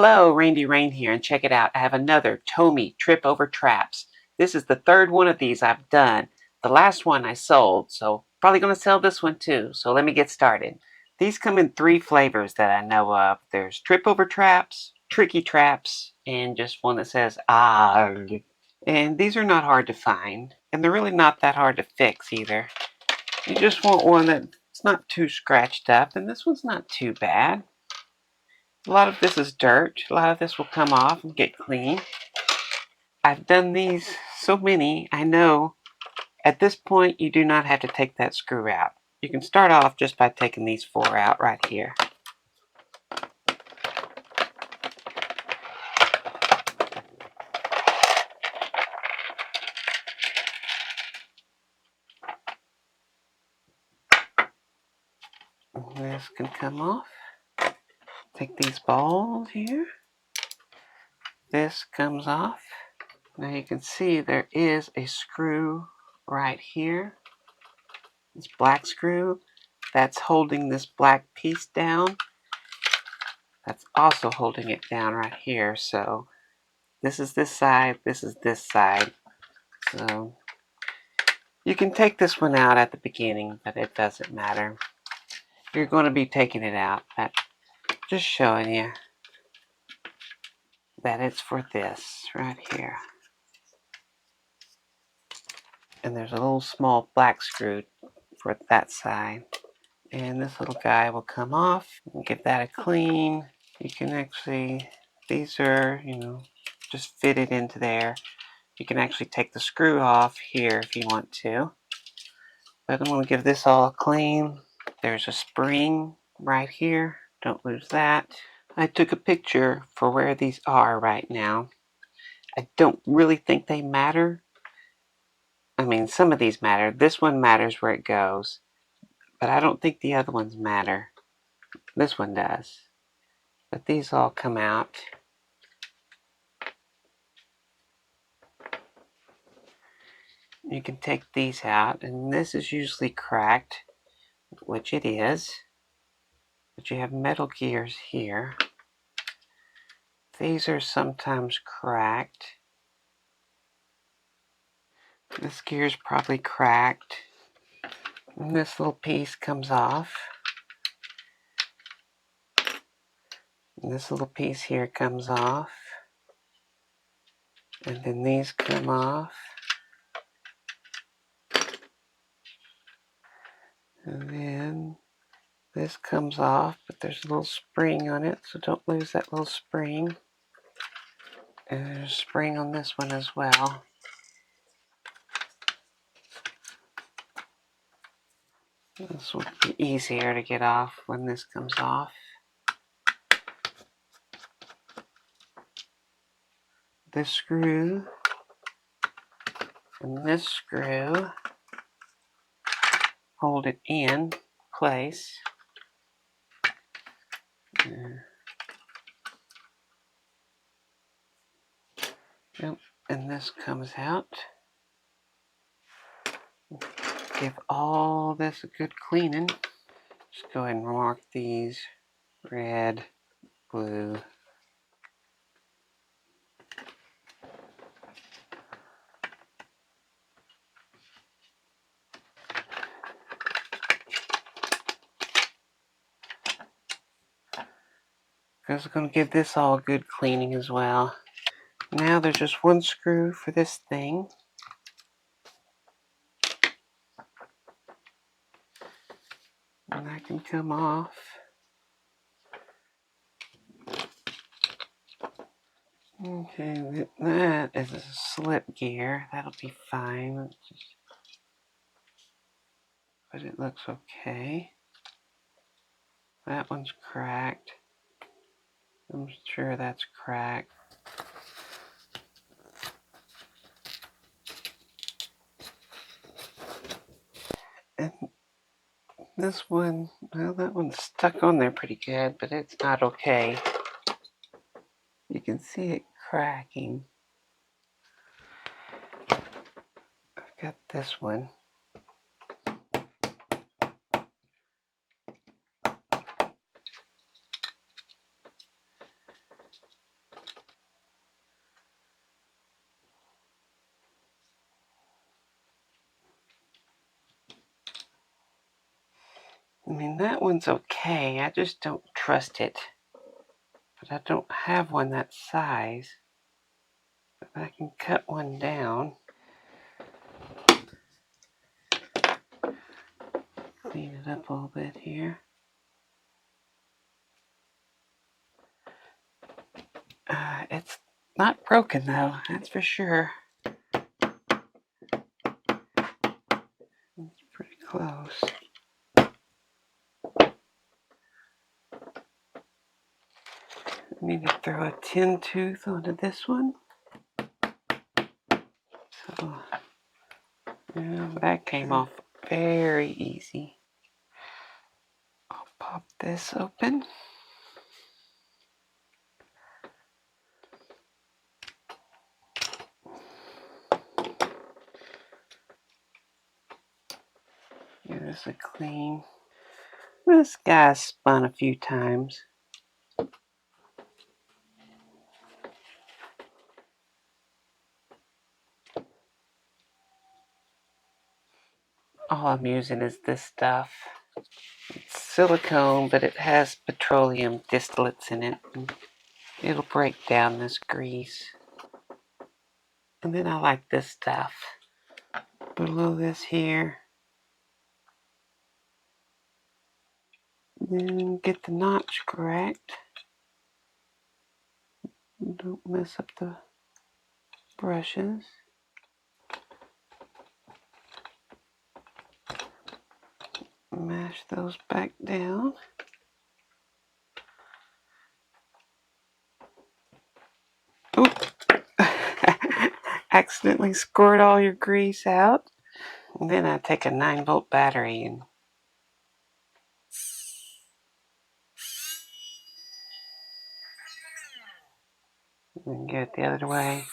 Hello, Randy Rain here, and check it out. I have another TOMY Trip Over Traps. This is the third one of these I've done. The last one I sold, so probably going to sell this one too. So let me get started. These come in 3 flavors that I know of. There's Trip Over Traps, Tricky Traps, and just one that says ARG. And these are not hard to find, and they're really not that hard to fix either. You just want one that's not too scratched up, and this one's not too bad. A lot of this is dirt. A lot of this will come off and get clean. I've done these so many, I know at this point you do not have to take that screw out. You can start off just by taking these 4 out right here. This can come off. Take these balls here. This comes off. Now you can see there is a screw right here. This black screw that's holding this black piece down. That's also holding it down right here. So this is this side, this is this side. So you can take this one out at the beginning, but it doesn't matter. You're going to be taking it out, but just showing you that it's for this right here. And there's a little small black screw for that side. And this little guy will come off and give that a clean. You can actually, these are, just fitted into there. You can actually take the screw off here if you want to. But I'm going to give this all a clean. There's a spring right here. Don't lose that. I took a picture for where these are right now. I don't really think they matter. I mean, some of these matter. This one matters where it goes. But I don't think the other ones matter. This one does. But these all come out. You can take these out, and this is usually cracked, which it is. But you have metal gears here. These are sometimes cracked. This gear's probably cracked. And this little piece comes off. And this little piece here comes off. And then these come off. And then this comes off, but there's a little spring on it, so don't lose that little spring. And there's a spring on this one as well. This will be easier to get off when this comes off. This screw and this screw hold it in place. Yep. And this comes out. Give all this a good cleaning. Just go ahead and mark these red, blue. Because we're going to give this all a good cleaning as well. Now there's just one screw for this thing. And that can come off. Okay, that is a slip gear. That'll be fine. But it looks okay. That one's cracked. I'm sure that's cracked. And this one, well, that one's stuck on there pretty good, but it's not okay. You can see it cracking. I've got this one. I mean, that one's okay. I just don't trust it. But I don't have one that size. But I can cut one down. Clean it up a little bit here. It's not broken though, that's for sure. It's pretty close. I need to throw a tin tooth onto this one. So, yeah, that came off very easy. I'll pop this open. Give this a clean. This guy's spun a few times. All I'm using is this stuff. It's silicone, but it has petroleum distillates in it. And it'll break down this grease. And then I like this stuff. Put a little of this here. Then get the notch correct. Don't mess up the brushes. Mash those back down. Oop! Accidentally squirt all your grease out. And then I take a 9-volt battery and get it the other way.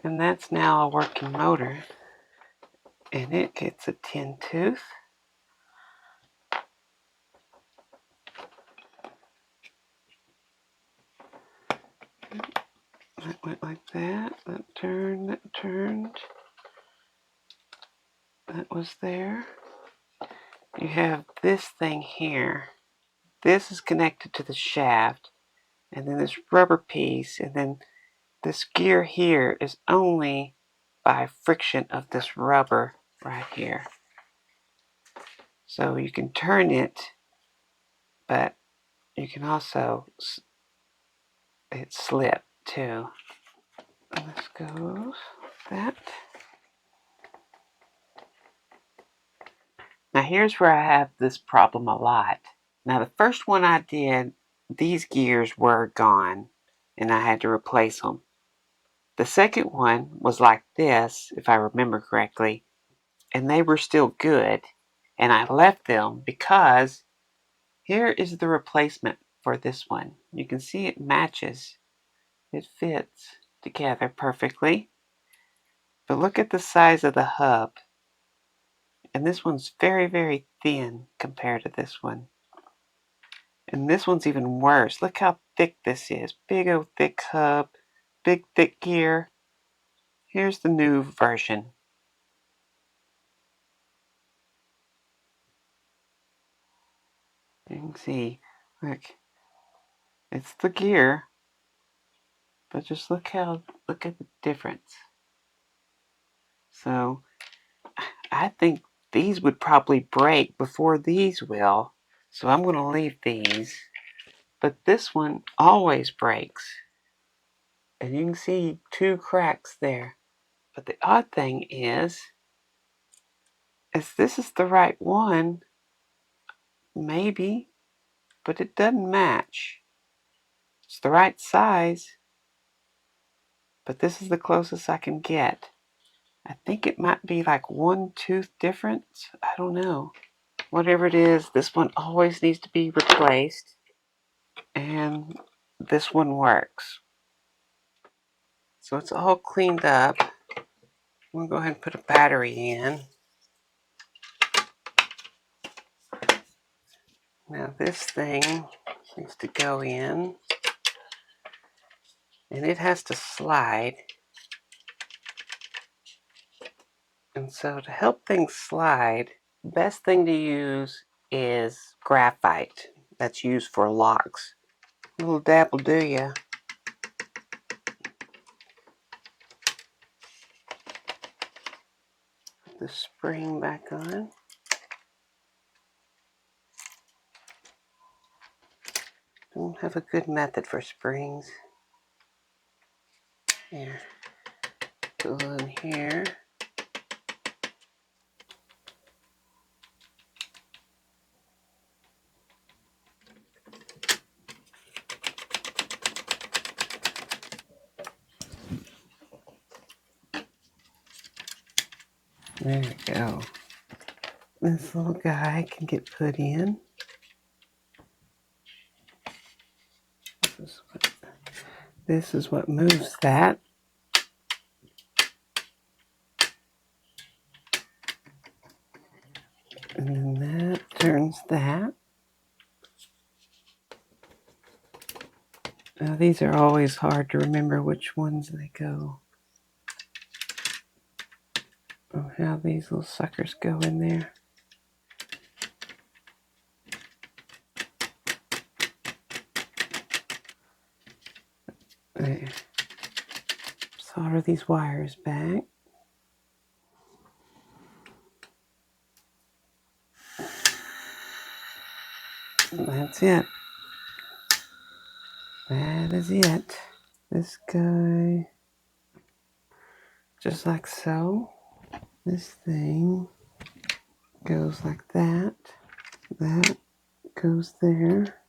And that's now a working motor. And it gets a tin tooth. That went like that. That turned, that turned. That was there. You have this thing here. This is connected to the shaft. And then this rubber piece. And then this gear here is only by friction of this rubber right here. So you can turn it, but you can also it slip too. And this goes like that. Now here's where I have this problem a lot. Now the first one I did, these gears were gone and I had to replace them. The second one was like this, if I remember correctly, and they were still good. And I left them because here is the replacement for this one. You can see it matches. It fits together perfectly. But look at the size of the hub. And this one's very, very thin compared to this one. And this one's even worse. Look how thick this is. Big old thick hub. Big thick gear. Here's the new version. You can see, look, it's the gear, but just look at the difference. So I think these would probably break before these will. So I'm going to leave these. But this one always breaks. And you can see 2 cracks there. But the odd thing is this is the right one, maybe, but it doesn't match. It's the right size, but this is the closest I can get. I think it might be like 1 tooth difference. I don't know. Whatever it is, this one always needs to be replaced. And this one works. So it's all cleaned up. I'm going to go ahead and put a battery in. Now this thing needs to go in. And it has to slide. And so to help things slide, Best thing to use is graphite. That's used for locks. A little dab will do ya. Put the spring back on. Don't have a good method for springs. Here, go in here. There we go. This little guy can get put in. This is what moves that. And then that turns that. Now these are always hard to remember which ones they go. Oh, how these little suckers go in there. There. Solder these wires back. And that's it. That is it. This guy, just like so. This thing goes like that. That goes there.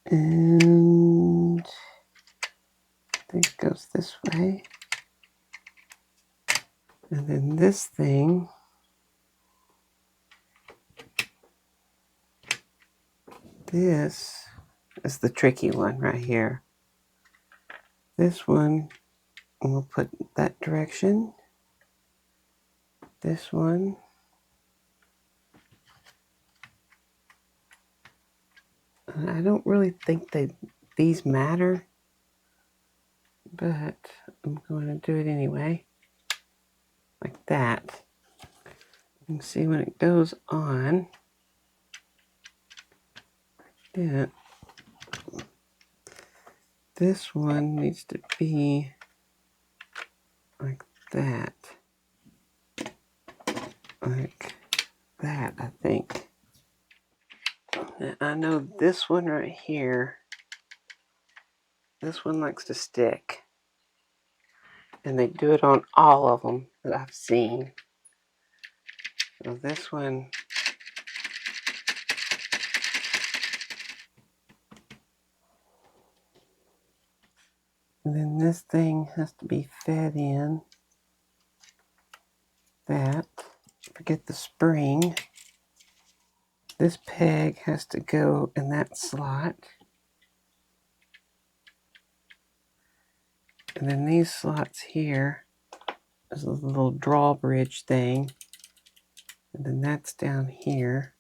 And I think it goes this way. And then this thing this is the tricky one right here. This one, we'll put that direction. This one. I don't really think these matter, but I'm going to do it anyway. Like that. You can see when it goes on. Yeah. This one needs to be like that. Like that, I think. Now, I know this one right here, this one likes to stick. And they do it on all of them that I've seen. So this one, and then this thing has to be fed in. That. Forget the spring. This peg has to go in that slot. And then these slots here is a little drawbridge thing. And then that's down here.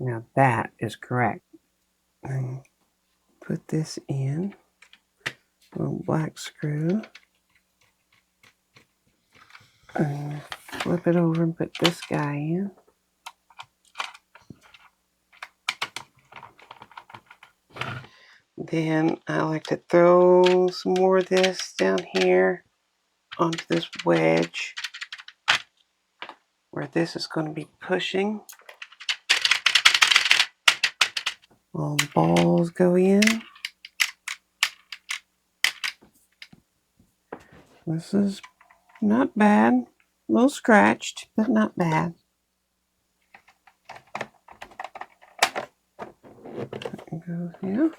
Now that is correct. And put this in. A little black screw. And flip it over and put this guy in. Then I like to throw some more of this down here onto this wedge where this is going to be pushing. All the balls go in. This is not bad. A little scratched, but not bad. It goes here.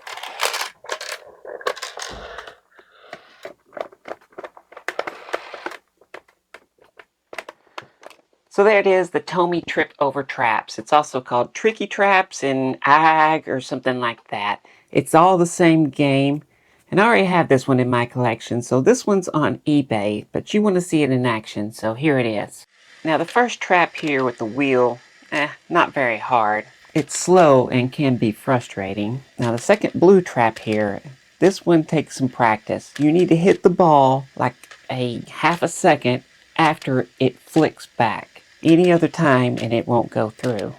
So there it is, the TOMY Trip Over Traps. It's also called Tricky Traps and AG or something like that. It's all the same game. And I already have this one in my collection, so this one's on eBay, but you want to see it in action, so here it is. Now the first trap here with the wheel, not very hard. It's slow and can be frustrating. Now the second blue trap here, this one takes some practice. You need to hit the ball like a half a second after it flicks back. Any other time and it won't go through.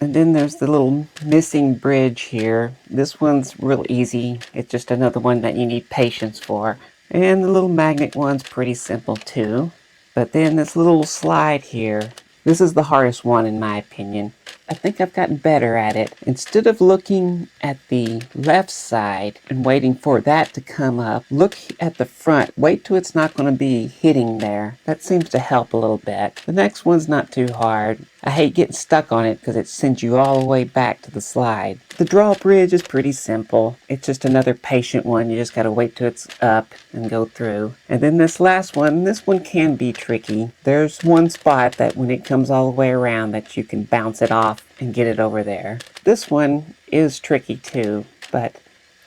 And then there's the little missing bridge here. This one's real easy. It's just another one that you need patience for. And the little magnet one's pretty simple too. But then this little slide here, this is the hardest one in my opinion. I think I've gotten better at it. Instead of looking at the left side and waiting for that to come up, look at the front. Wait till it's not going to be hitting there. That seems to help a little bit. The next one's not too hard. I hate getting stuck on it because it sends you all the way back to the slide. The drawbridge is pretty simple. It's just another patient one. You just got to wait till it's up and go through. And then this last one, this one can be tricky. There's one spot that when it comes all the way around that you can bounce it off and get it over there. This one is tricky too, but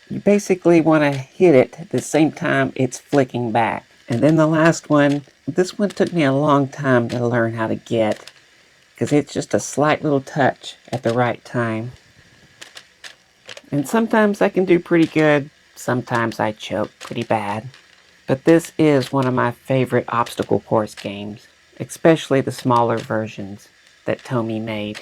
you basically want to hit it at the same time it's flicking back. And then the last one, this one took me a long time to learn how to get because it's just a slight little touch at the right time. And sometimes I can do pretty good, sometimes I choke pretty bad. But this is one of my favorite obstacle course games, especially the smaller versions that TOMY made.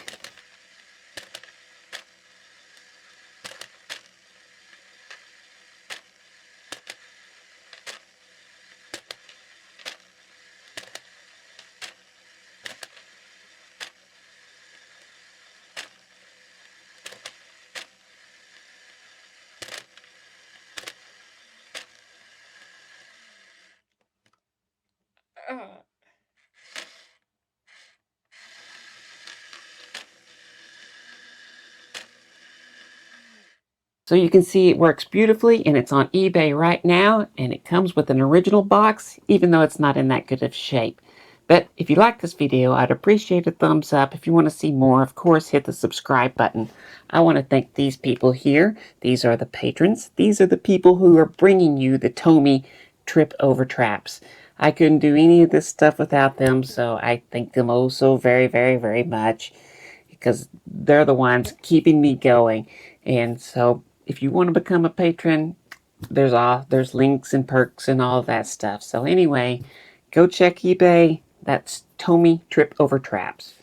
So you can see it works beautifully and it's on eBay right now and it comes with an original box even though it's not in that good of shape. But if you like this video, I'd appreciate a thumbs up. If you want to see more, of course, hit the subscribe button. I want to thank these people here. These are the patrons. These are the people who are bringing you the TOMY Trip Over Traps. I couldn't do any of this stuff without them, so I thank them oh so very, very, very much because they're the ones keeping me going. And so if you want to become a patron, there's links and perks and all that stuff. So anyway, go check eBay. That's TOMY Trip Over Traps.